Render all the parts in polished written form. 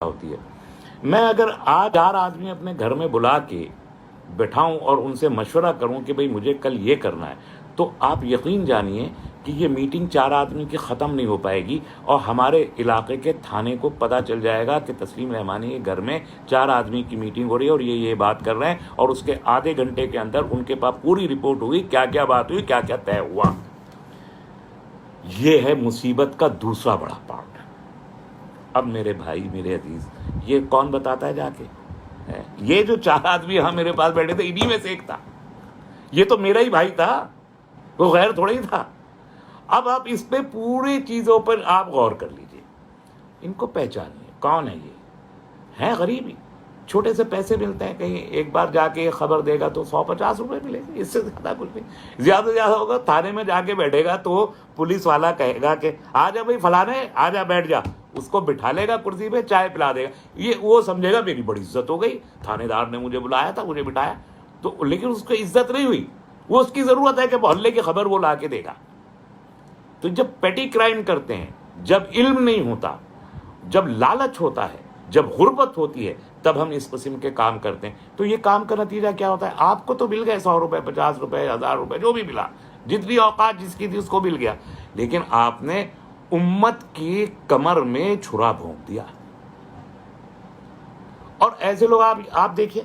ہوتی ہے. میں اگر آج 4 آدمی اپنے گھر میں بلا کے بٹھاؤں اور ان سے مشورہ کروں کہ بھئی مجھے کل یہ کرنا ہے، تو آپ یقین جانیے کہ یہ میٹنگ 4 آدمی کی ختم نہیں ہو پائے گی، اور ہمارے علاقے کے تھانے کو پتہ چل جائے گا کہ تسلیم رحمانی کے گھر میں 4 آدمی کی میٹنگ ہو رہی ہے اور یہ بات کر رہے ہیں، اور اس کے آدھے گھنٹے کے اندر ان کے پاس پوری رپورٹ ہوئی، کیا کیا بات ہوئی، کیا کیا طے ہوا. یہ ہے مصیبت کا دوسرا بڑا پارٹ. اب میرے بھائی، میرے عزیز، یہ کون بتاتا ہے جا کے؟ یہ جو 4 آدمی یہاں میرے پاس بیٹھے تھے، انہی میں سے ایک تھا. یہ تو میرا ہی بھائی تھا، وہ غیر تھوڑا ہی تھا. اب آپ اس پہ پوری چیزوں پر آپ غور کر لیجئے. ان کو پہچانیے، کون ہے یہ؟ ہیں غریب ہی، چھوٹے سے پیسے ملتے ہیں. کہیں ایک بار جا کے خبر دے گا تو 150 روپے ملے گا، اس سے زیادہ کچھ نہیں. زیادہ سے زیادہ ہوگا تھانے میں جا کے بیٹھے گا تو پولیس والا کہے گا کہ آ جا بھائی فلانے، آ جا بیٹھ جا. اس کو بٹھا لے گا کرسی پہ، چائے پلا دے گا. یہ وہ سمجھے گا میری بڑی عزت ہو گئی، تھانے دار نے مجھے بلایا تھا، مجھے بٹھایا. تو لیکن اس کو عزت نہیں ہوئی. وہ اس کی ضرورت ہے کہ محلے کی خبر وہ لا کے دے گا. تو جب پیٹی کرائم کرتے ہیں، جب علم نہیں ہوتا، جب لالچ ہوتا ہے، جب غربت ہوتی ہے، تب ہم اس قسم کے کام کرتے ہیں. تو یہ کام کا نتیجہ کیا ہوتا ہے؟ آپ کو تو مل گئے 100 روپے، 50 روپے، 1000 روپے، جو بھی ملا، جتنی اوقات جس کی تھی اس کو مل گیا. لیکن آپ نے امت کی کمر میں چھرا بھونک دیا. اور ایسے لوگ آپ دیکھیے،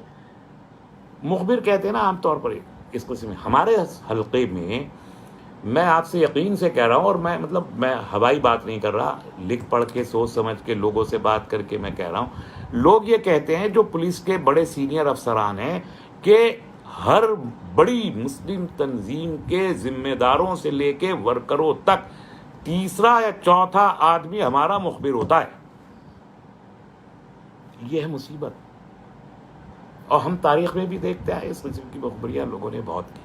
مخبر کہتے ہیں نا عام طور پر اس قسم میں. ہمارے حلقے میں میں آپ سے یقین سے کہہ رہا ہوں، اور میں ہوائی بات نہیں کر رہا، لکھ پڑھ کے سوچ سمجھ کے لوگوں سے بات کر کے میں کہہ رہا ہوں. لوگ یہ کہتے ہیں جو پولیس کے بڑے سینئر افسران ہیں کہ ہر بڑی مسلم تنظیم کے ذمہ داروں سے لے کے ورکروں تک تیسرا یا چوتھا آدمی ہمارا مخبر ہوتا ہے. یہ ہے مصیبت. اور ہم تاریخ میں بھی دیکھتے ہیں اس قسم کی مخبریاں لوگوں نے بہت کی.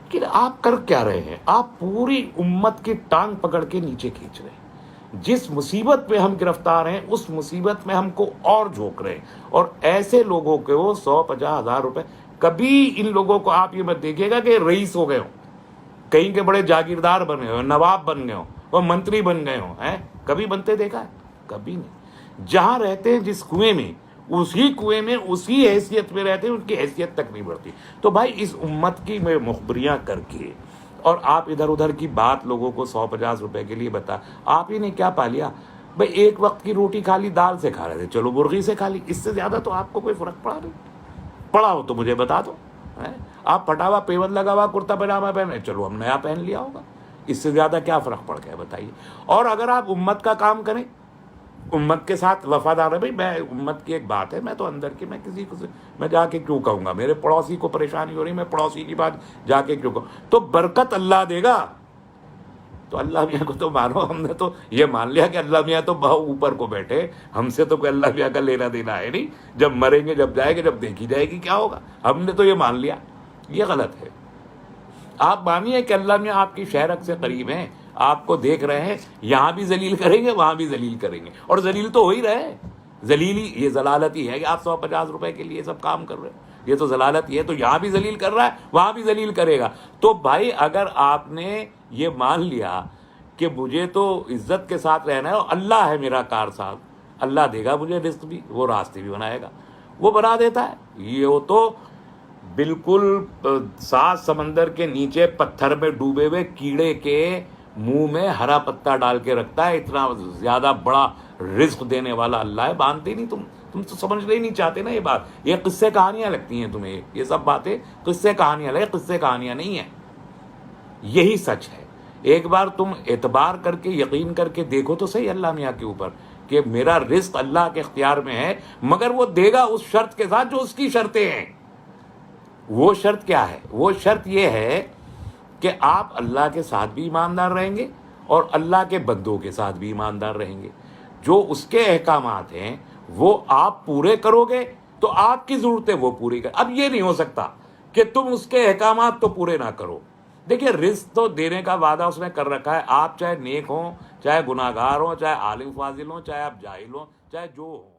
کہ آپ کر کیا رہے ہیں؟ آپ پوری امت کی ٹانگ پکڑ کے نیچے کھینچ رہے ہیں. جس مصیبت میں ہم گرفتار ہیں اس مصیبت میں ہم کو اور جھونک رہے ہیں. اور ایسے لوگوں کے وہ 150 ہزار روپے، کبھی ان لوگوں کو آپ یہ مت دیکھیے گا کہ رئیس ہو گئے ہوں، کہیں کے بڑے جاگیردار بن گئے ہوں، نواب بن گئے ہوں، وہ منتری بن گئے ہوں. کبھی بنتے دیکھا ہے؟ کبھی نہیں. جہاں رہتے ہیں جس کنویں میں، اسی کنویں میں اسی حیثیت میں رہتے ہیں، ان کی حیثیت تک نہیں بڑھتی. تو بھائی اس امت کی میں مخبریاں کر کے اور آپ ادھر ادھر کی بات لوگوں کو 150 روپے کے لیے بتا. آپ ہی نے کیا پا لیا بھائی؟ ایک وقت کی روٹی کھا لی، دال سے کھا رہے تھے، چلو مرغی سے کھا لی. اس سے زیادہ تو آپ کو کوئی فرق پڑا نہیں. پڑا ہو تو مجھے بتا دو. آپ پھٹا ہوا پیون لگا ہوا کرتا پاجامہ پہنے، چلو ہم نیا پہن لیا ہوگا. اس سے زیادہ کیا فرق پڑ گیا بتائیے؟ اور اگر آپ امت کا کام کریں، امت کے ساتھ وفادار ہے. بھائی میں امت کی ایک بات ہے، میں تو اندر کی، میں کسی کو میں جا کے کیوں کہوں گا؟ میرے پڑوسی کو پریشانی ہو رہی، میں پڑوسی کی بات جا کے کیوں کہوں؟ تو برکت اللہ دے گا. تو اللہ میاں کو تو مانو. ہم نے تو یہ مان لیا کہ اللہ میاں تو بہت اوپر کو بیٹھے، ہم سے تو کوئی اللہ میاں کا لینا دینا ہے نہیں. جب مریں گے، جب جائیں گے، جب دیکھی جائے گی کیا ہوگا. ہم نے تو یہ مان لیا. یہ غلط ہے. آپ مانیے کہ اللہ میاں آپ کی شہرت سے قریب ہیں، آپ کو دیکھ رہے ہیں. یہاں بھی ذلیل کریں گے، وہاں بھی ذلیل کریں گے، اور ذلیل تو ہو ہی رہے ہیں. ذلیلی یہ ضلالت ہی ہے کہ آپ 150 روپے کے لیے سب کام کر رہے ہیں. یہ تو ضلالت ہی ہے. تو یہاں بھی ذلیل کر رہا ہے، وہاں بھی ذلیل کرے گا. تو بھائی اگر آپ نے یہ مان لیا کہ مجھے تو عزت کے ساتھ رہنا ہے اور اللہ ہے میرا کارساز، اللہ دے گا مجھے رزق بھی، وہ راستے بھی بنائے گا، وہ بنا دیتا ہے. یہ تو بالکل 7 سمندر کے نیچے پتھر میں ڈوبے ہوئے کیڑے کے منہ میں ہرا پتا ڈال کے رکھتا ہے. اتنا زیادہ بڑا رزق دینے والا اللہ ہے. مانتے نہیں تم تو سمجھنا ہی نہیں چاہتے نا یہ بات. یہ قصے کہانیاں لگتی ہیں تمہیں، یہ سب باتیں قصے کہانیاں لگے. قصے کہانیاں نہیں ہیں، یہی سچ ہے. ایک بار تم اعتبار کر کے یقین کر کے دیکھو تو صحیح اللہ میاں کے اوپر کہ میرا رزق اللہ کے اختیار میں ہے، مگر وہ دے گا اس شرط کے ساتھ جو اس کی شرطیں ہیں. وہ شرط کیا ہے؟ وہ شرط یہ ہے کہ آپ اللہ کے ساتھ بھی ایماندار رہیں گے اور اللہ کے بندوں کے ساتھ بھی ایماندار رہیں گے. جو اس کے احکامات ہیں وہ آپ پورے کرو گے تو آپ کی ضرورتیں وہ پوری کر. اب یہ نہیں ہو سکتا کہ تم اس کے احکامات تو پورے نہ کرو. دیکھیے رزق تو دینے کا وعدہ اس نے کر رکھا ہے. آپ چاہے نیک ہوں، چاہے گناہگار ہوں، چاہے عالم فاضل ہوں، چاہے آپ جاہل ہوں، چاہے جو ہوں.